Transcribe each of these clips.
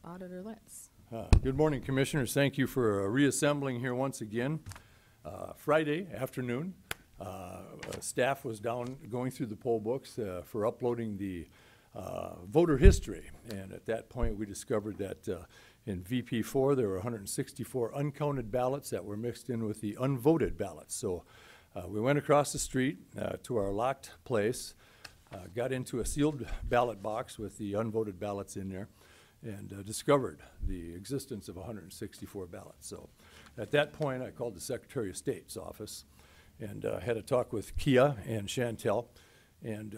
Auditor Litz. Good morning, Commissioners. Thank you for reassembling here once again. Friday afternoon, staff was down going through the poll books for uploading the voter history. And at that point, we discovered that in VP4, there were 164 uncounted ballots that were mixed in with the unvoted ballots. So we went across the street to our locked place, got into a sealed ballot box with the unvoted ballots in there, and discovered the existence of 164 ballots. So at that point, I called the Secretary of State's office and had a talk with Kia and Chantel. And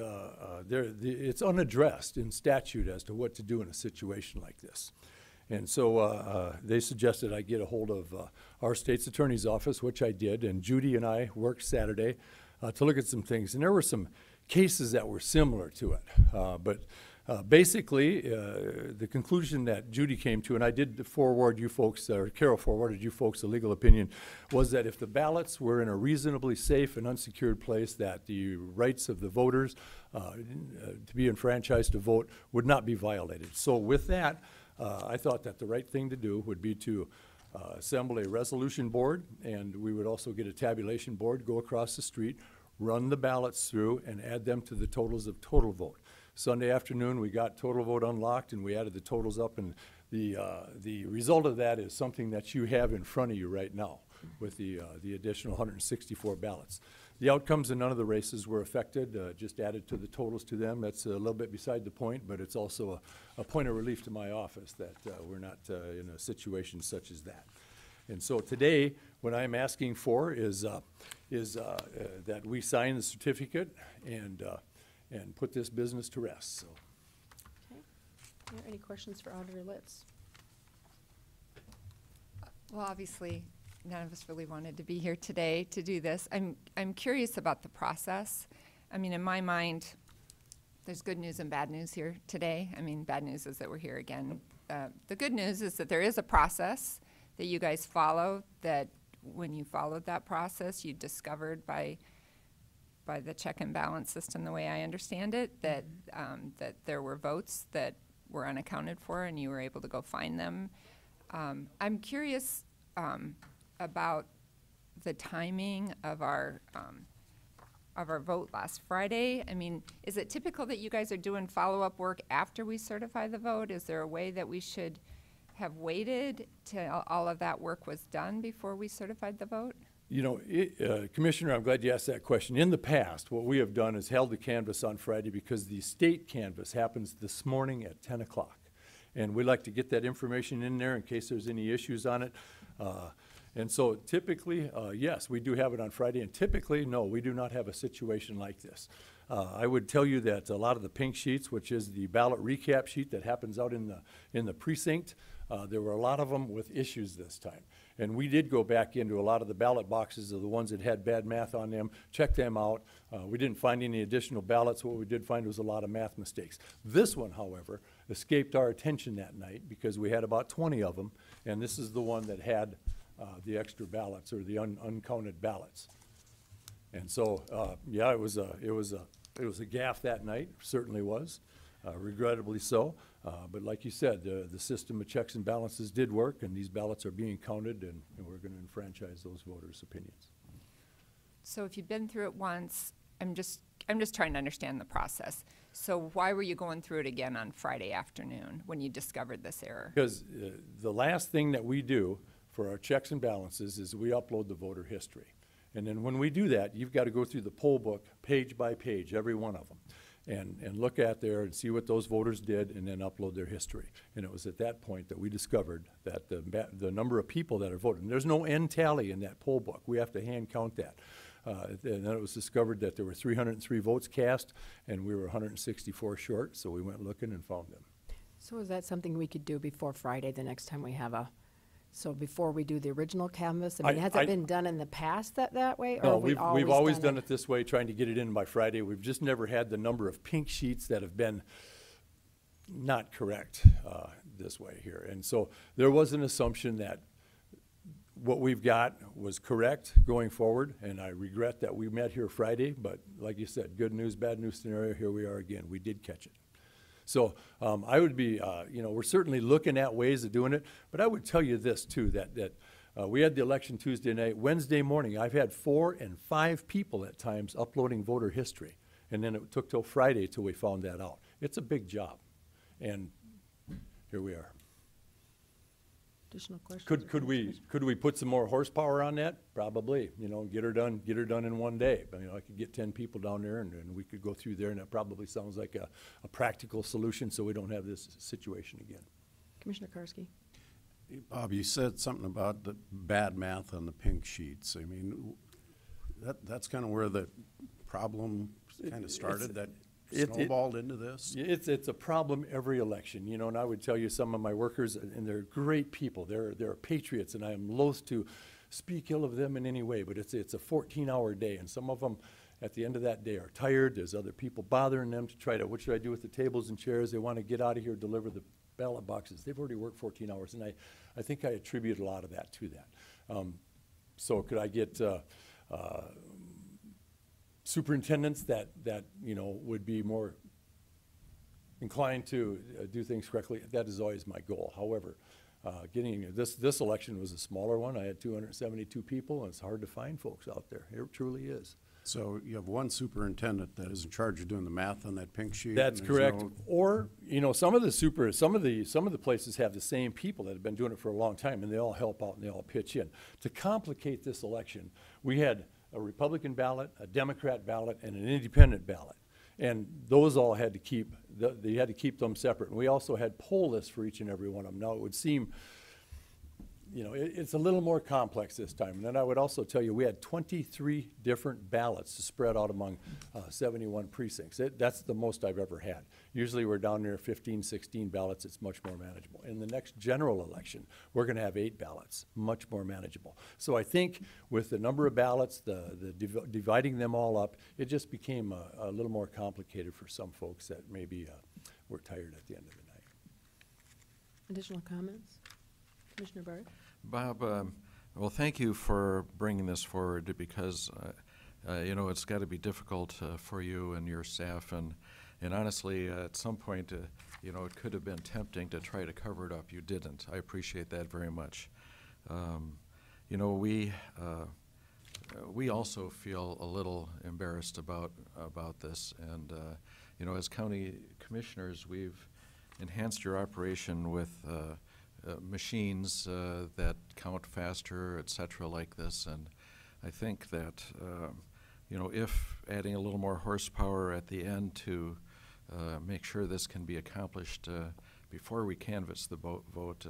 it's unaddressed in statute as to what to do in a situation like this. And so they suggested I get a hold of our state's attorney's office, which I did, and Judy and I worked Saturday to look at some things. And there were some cases that were similar to it. But basically, the conclusion that Judy came to, and I did forward you folks, or Carol forwarded you folks a legal opinion, was that if the ballots were in a reasonably safe and unsecured place, that the rights of the voters to be enfranchised to vote would not be violated. So with that, I thought that the right thing to do would be to assemble a resolution board, and we would also get a tabulation board, go across the street, run the ballots through, and add them to the totals of total vote. Sunday afternoon, we got total vote unlocked, and we added the totals up, and the result of that is something that you have in front of you right now with the additional 164 ballots. The outcomes in none of the races were affected, just added to the totals to them. That's a little bit beside the point, but it's also a point of relief to my office that we're not in a situation such as that. And so today, what I'm asking for is that we sign the certificate and put this business to rest. So. Okay. Are there any questions for Auditor Litz? Well, obviously, none of us really wanted to be here today to do this. I'm curious about the process. I mean, in my mind, there's good news and bad news here today. I mean, bad news is that we're here again. The good news is that there is a process that you guys follow, that when you followed that process, you discovered by the check and balance system, the way I understand it, that that there were votes that were unaccounted for, and you were able to go find them. I'm curious about the timing of our vote last Friday. I mean, is it typical that you guys are doing follow-up work after we certify the vote? Is there a way that we should have waited till all of that work was done before we certified the vote? You know, Commissioner, I'm glad you asked that question. In the past, what we have done is held the canvass on Friday because the state canvass happens this morning at 10 o'clock. And we like to get that information in there in case there's any issues on it. And so typically, yes, we do have it on Friday, and typically, no, we do not have a situation like this. I would tell you that a lot of the pink sheets, which is the ballot recap sheet that happens out in the precinct, there were a lot of them with issues this time. And we did go back into a lot of the ballot boxes of the ones that had bad math on them, check them out. We didn't find any additional ballots. What we did find was a lot of math mistakes. This one, however, escaped our attention that night because we had about 20 of them, and this is the one that had the extra ballots, or the uncounted ballots. And so, yeah, it was a gaffe that night, certainly was, regrettably so. But like you said, the system of checks and balances did work, and these ballots are being counted, and we're going to enfranchise those voters' opinions. So if you've been through it once, I'm just trying to understand the process. So why were you going through it again on Friday afternoon when you discovered this error? Because the last thing that we do for our checks and balances is we upload the voter history. And then when we do that, you've got to go through the poll book page by page, every one of them, and look at there and see what those voters did, and then upload their history. And it was at that point that we discovered that the number of people that are voting, there's no end tally in that poll book. We have to hand count that. And then it was discovered that there were 303 votes cast, and we were 164 short, so we went looking and found them. So is that something we could do before Friday, the next time we have so before we do the original canvas? I mean, has it been done in the past that way? No, or we've always done it this way, trying to get it in by Friday. We've just never had the number of pink sheets that have been not correct this way here. And so there was an assumption that what we've got was correct going forward, and I regret that we met here Friday, but like you said, good news, bad news scenario, here we are again. We did catch it. So I would be, we're certainly looking at ways of doing it, but I would tell you this too, that we had the election Tuesday night. Wednesday morning, I've had 4 and 5 people at times uploading voter history, and then it took till Friday till we found that out. It's a big job, and here we are. Additional questions? Could we put some more horsepower on that? Probably. Get her done in one day. But, I could get 10 people down there, and we could go through there, and that probably sounds like a practical solution, so we don't have this situation again. Commissioner Karski? Bob, you said something about the bad math on the pink sheets. I mean, that's kind of where the problem kind of started, that snowballed into this? It's a problem every election, and I would tell you some of my workers, and they're great people. They're patriots, and I am loath to speak ill of them in any way, but it's a 14-hour day, and some of them at the end of that day are tired. There's other people bothering them to try to, what should I do with the tables and chairs? They want to get out of here, deliver the ballot boxes. They've already worked 14 hours, and I think I attribute a lot of that to that. So could I get superintendents that would be more inclined to do things correctly? That is always my goal. However, getting this election was a smaller one. I had 272 people, and it's hard to find folks out there. It truly is. So you have one superintendent that is in charge of doing the math on that pink sheet? That's correct. Or, some of the places have the same people that have been doing it for a long time, and they all help out and they all pitch in. To complicate this election, we had a Republican ballot, a Democrat ballot, and an independent ballot. And those all had to keep, they had to keep them separate. And we also had poll lists for each and every one of them. Now, it would seem, it's a little more complex this time. And then I would also tell you, we had 23 different ballots to spread out among 71 precincts. That's the most I've ever had. Usually we're down near 15, 16 ballots. It's much more manageable. In the next general election, we're going to have 8 ballots, much more manageable. So I think with the number of ballots, dividing them all up, it just became a little more complicated for some folks that maybe were tired at the end of the night. Additional comments? Commissioner Barth? Bob, well, thank you for bringing this forward, because it's got to be difficult for you and your staff, and honestly, at some point, it could have been tempting to try to cover it up. You didn't. I appreciate that very much. We also feel a little embarrassed about this, and as county commissioners, we've enhanced your operation with machines that count faster, et cetera, like this. And I think that, if adding a little more horsepower at the end to make sure this can be accomplished before we canvass the vote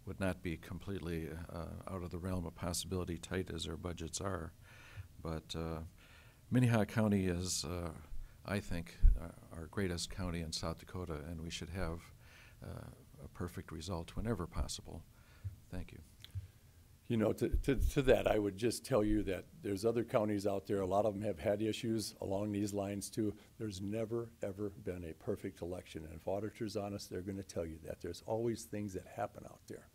would not be completely out of the realm of possibility, tight as our budgets are. But Minnehaha County is, I think, our greatest county in South Dakota, and we should have a perfect result whenever possible. Thank you. To that, I would just tell you that there's other counties out there. A lot of them have had issues along these lines too. There's never, ever been a perfect election. And if auditors honest, they're going to tell you that. There's always things that happen out there.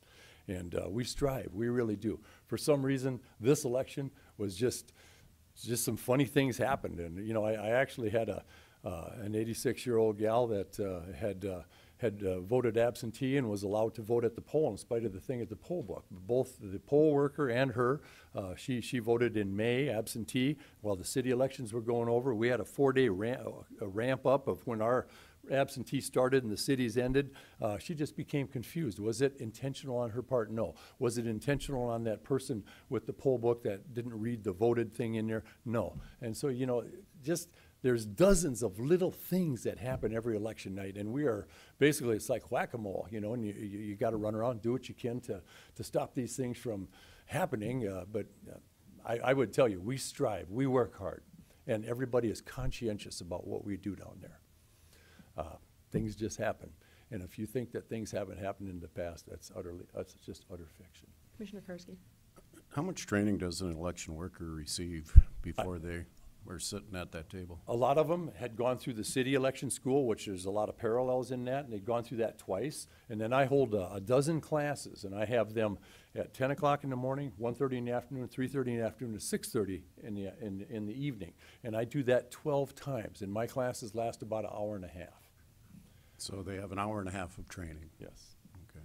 And we strive. We really do. For some reason, this election was just some funny things happened. And, I actually had an 86-year-old gal that had voted absentee and was allowed to vote at the poll in spite of the thing at the poll book. Both the poll worker and her, she voted in May absentee while the city elections were going over. We had a 4-day ramp up of when our absentee started and the cities ended. She just became confused. Was it intentional on her part? No. Was it intentional on that person with the poll book that didn't read the voted thing in there? No. And so, there's dozens of little things that happen every election night, and we are basically, it's like whack-a-mole, and you got to run around, do what you can to stop these things from happening. But I would tell you, we strive, we work hard, and everybody is conscientious about what we do down there. Things just happen, and if you think that things haven't happened in the past, that's just utter fiction. Commissioner Karski? How much training does an election worker receive before they were sitting at that table? A lot of them had gone through the city election school, which there's a lot of parallels in that, and they'd gone through that twice. And then I hold a dozen classes, and I have them at 10 o'clock in the morning, 1:30 in the afternoon, 3:30 in the afternoon, and 6:30 in the evening. And I do that 12 times, and my classes last about an hour and a half. So they have an hour and a half of training. Yes. Okay.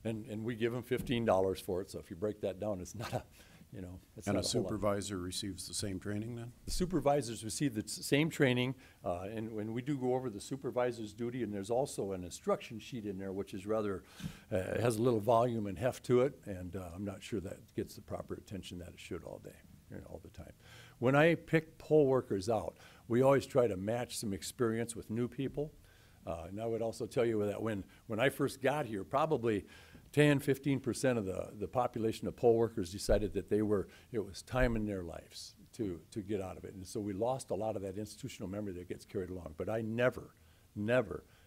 And we give them $15 for it, so if you break that down, it's not a, you know, it's And not a a whole lot. supervisor receives the same training then? The supervisors receive the same training, and when we do go over the supervisor's duty, and there's also an instruction sheet in there, which is rather, has a little volume and heft to it, and I'm not sure that gets the proper attention that it should all day, you know, all the time. When I pick poll workers out, we always try to match some experience with new people. And I would also tell you that when I first got here, probably 10–15% of the population of poll workers decided that it was time in their lives to get out of it. And so we lost a lot of that institutional memory that gets carried along. But I never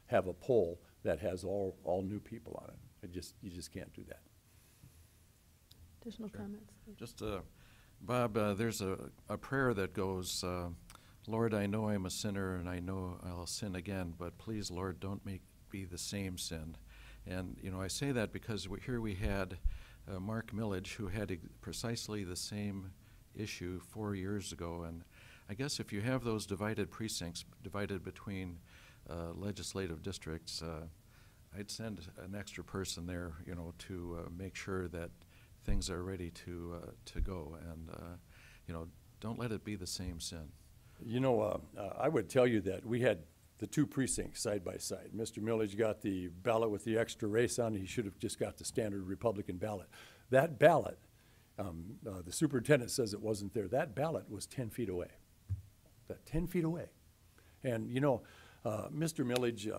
have a poll that has all new people on it. You just can't do that. Additional comments? Just, Bob, there's a prayer that goes, Lord, I know I'm a sinner and I know I'll sin again, but please, Lord, don't make me the same sin. And, you know, I say that because here we had Mark Millage, who had precisely the same issue 4 years ago. And I guess if you have those divided precincts, divided between legislative districts, I'd send an extra person there, you know, to make sure that things are ready to go. And, you know, don't let it be the same sin. You know, I would tell you that we had the two precincts side by side. Mr. Millage got the ballot with the extra race on. He should have just got the standard Republican ballot. That ballot, the superintendent says it wasn't there. That ballot was 10 feet away. 10 feet away. And, you know, Mr. Millage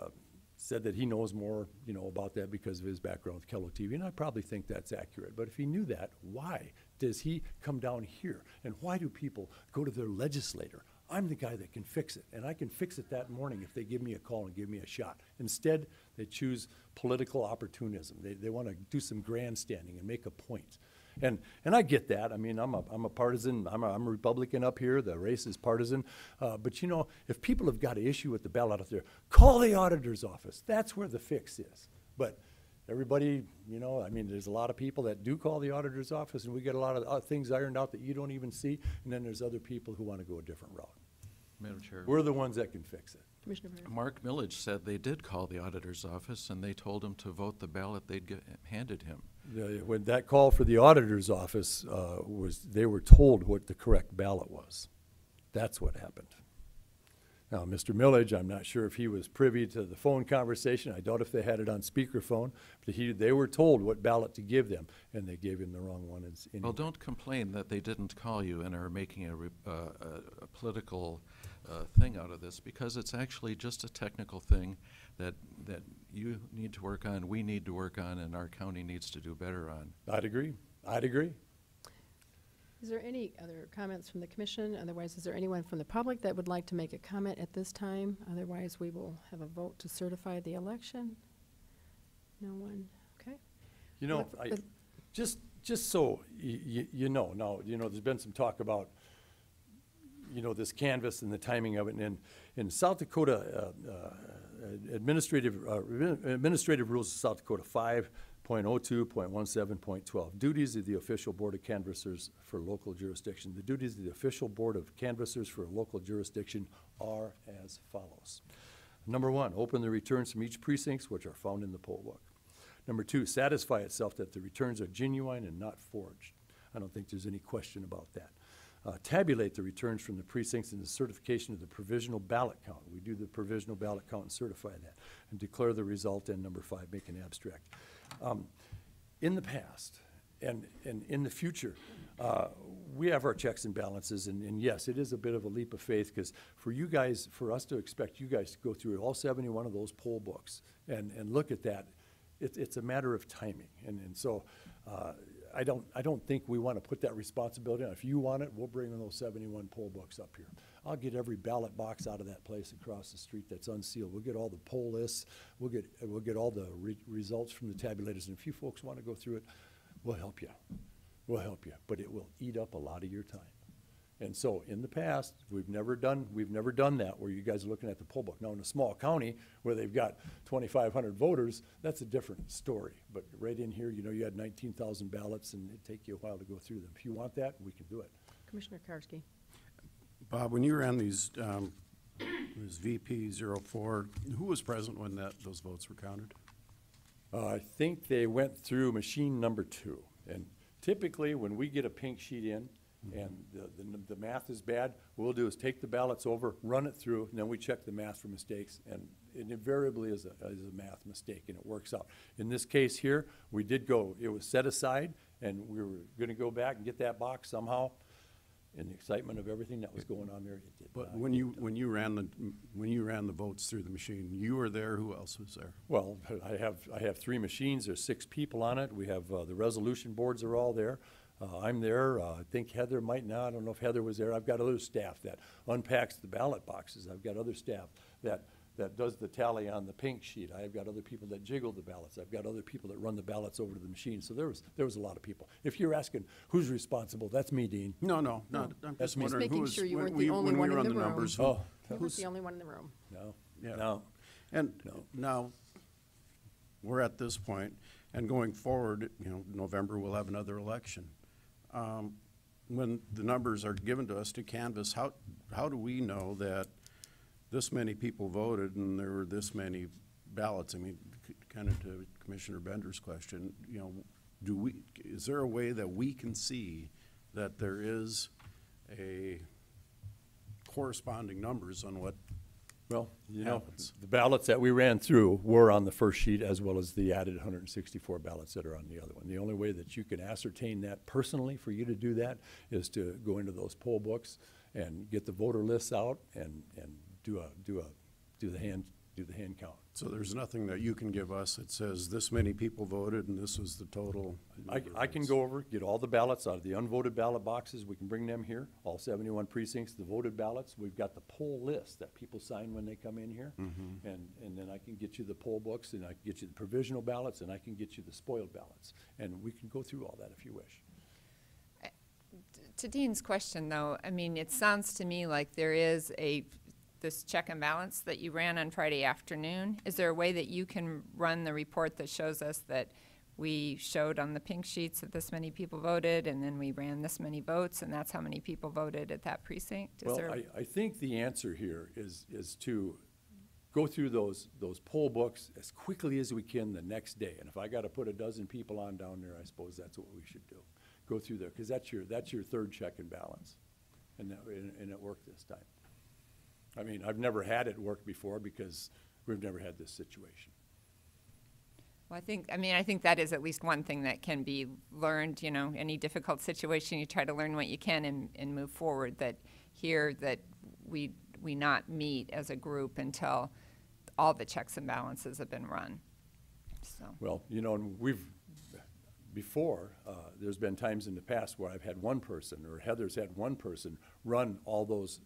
said that he knows more, you know, about that because of his background with Kello TV, and I probably think that's accurate. But if he knew that, why does he come down here? And why do people go to their legislator? I'm the guy that can fix it, and I can fix it that morning if they give me a call and give me a shot. Instead, they choose political opportunism. They want to do some grandstanding and make a point. And I get that. I mean, I'm a partisan. I'm a Republican up here. The race is partisan. But, you know, if people have got an issue with the ballot out there, call the auditor's office. That's where the fix is. But everybody, you know, I mean, there's a lot of people that do call the auditor's office, and we get a lot of things ironed out that you don't even see. And then there's other people who want to go a different route. Madam Chair. We're the ones that can fix it. Commissioner Barrett. Mark Millage said they did call the auditor's office, and they told him to vote the ballot they'd handed him. When that call for the auditor's office they were told what the correct ballot was. That's what happened. Now, Mr. Millage, I'm not sure if he was privy to the phone conversation. I doubt if they had it on speakerphone. But they were told what ballot to give them, and they gave him the wrong one. Well, don't complain that they didn't call you and are making a political thing out of this, because it's actually just a technical thing that you need to work on, we need to work on, and our county needs to do better on. I'd agree. I'd agree. Is there any other comments from the commission? Otherwise, is there anyone from the public that would like to make a comment at this time? Otherwise, we will have a vote to certify the election. No one? Okay. You know, just so you know, now, you know, there's been some talk about, you know, this canvas and the timing of it. And in South Dakota, administrative rules of South Dakota 5.02.17.12, duties of the official board of canvassers for local jurisdiction. The duties of the official board of canvassers for a local jurisdiction are as follows. Number 1, open the returns from each precinct which are found in the poll book. Number 2, satisfy itself that the returns are genuine and not forged. I don't think there's any question about that. Tabulate the returns from the precincts in the certification of the provisional ballot count. We do the provisional ballot count and certify that. And declare the result. And number 5, make an abstract. In the past and in the future, we have our checks and balances. And yes, it is a bit of a leap of faith, because for us to expect you guys to go through all 71 of those poll books and look at that, it's a matter of timing. And so I don't think we want to put that responsibility on. If you want it, we'll bring in those 71 poll books up here. I'll get every ballot box out of that place across the street that's unsealed. We'll get all the poll lists. We'll get all the results from the tabulators. And if you folks want to go through it, we'll help you. We'll help you. But it will eat up a lot of your time. And so in the past, we've never done that where you guys are looking at the poll book. Now in a small county where they've got 2,500 voters, that's a different story. But right in here, you know, you had 19,000 ballots, and it'd take you a while to go through them. If you want that, we can do it. Commissioner Karski. Bob, when you ran these It was VP 04. Who was present when those votes were counted? I think they went through machine number 2. And typically, when we get a pink sheet in and the math is bad, what we'll do is take the ballots over, run it through, and then we check the math for mistakes. And it invariably is a math mistake, and it works out. In this case here, we did go, it was set aside, and we were going to go back and get that box somehow. In the excitement of everything that was going on there, it did But not when get you done. when you ran the votes through the machine, you were there. Who else was there? Well, I have 3 machines. There's 6 people on it. We have the resolution boards are all there. I'm there. I think Heather might not. I don't know if Heather was there. I've got other staff that unpacks the ballot boxes. I've got other staff that does the tally on the pink sheet. I've got other people that jiggle the ballots. I've got other people that run the ballots over to the machine. So there was a lot of people. If you're asking who's responsible, that's me, Dean. No. I'm That's just me. wondering Making who was sure you when weren't we the only when one we in run the the room. numbers. Oh, You weren't the only one in the room. no, Yeah. no. And No. now, we're at this point, and going forward, November, we'll have another election. When the numbers are given to us to canvass, how do we know that this many people voted and there were this many ballots? I mean, kind of to Commissioner Bender's question, is there a way that we can see that there is a corresponding numbers on what Well, happens? the ballots that we ran through were on the first sheet as well as the added 164 ballots that are on the other one. The only way that you can ascertain that personally for you to do that is to go into those poll books and get the voter lists out and do the hand count. So there's nothing that you can give us that says this many people voted and this was the total number of I can votes? go over, get all the ballots out of the unvoted ballot boxes. We can bring them here, all 71 precincts, the voted ballots. We've got the poll list that people sign when they come in here. And then I can get you the poll books, and I can get you the provisional ballots, and I can get you the spoiled ballots. And we can go through all that if you wish. To Dean's question, though, I mean, it sounds to me like there is this check and balance that you ran on Friday afternoon. Is there a way that you can run the report that shows us that we showed on the pink sheets that this many people voted, and then we ran this many votes, and that's how many people voted at that precinct? Well, I think the answer here is to go through those poll books as quickly as we can the next day. And if I got to put a dozen people on down there, I suppose that's what we should do. Go through there, because that's your third check and balance. And it worked this time. I mean, I've never had it work before because we've never had this situation. Well, I think that is at least one thing that can be learned, any difficult situation, you try to learn what you can and move forward. That we not meet as a group until all the checks and balances have been run, so. Well, and there's been times in the past where I've had one person, or Heather's had one person, run all those,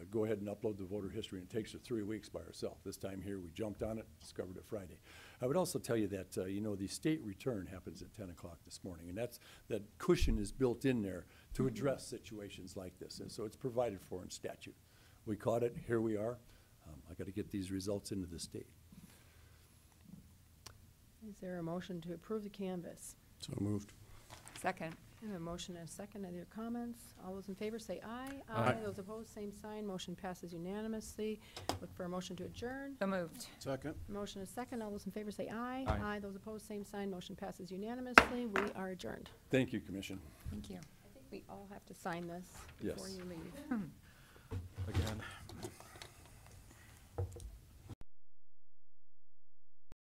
go ahead and upload the voter history, and it takes her 3 weeks by herself. This time here, we jumped on it, discovered it Friday. I would also tell you that, the state return happens at 10 o'clock this morning, and that cushion is built in there to address situations like this, and so it's provided for in statute. We caught it, here we are. I got to get these results into the state. Is there a motion to approve the canvass? So moved. Second. I have a motion and a second. Any other comments? All those in favor say aye. Aye. Those opposed, same sign. Motion passes unanimously. Look for a motion to adjourn. So moved. Second. Motion is second. All those in favor say aye. Aye. Those opposed, same sign. Motion passes unanimously. We are adjourned. Thank you, Commission. Thank you. I think we all have to sign this Yes. before you leave. Again,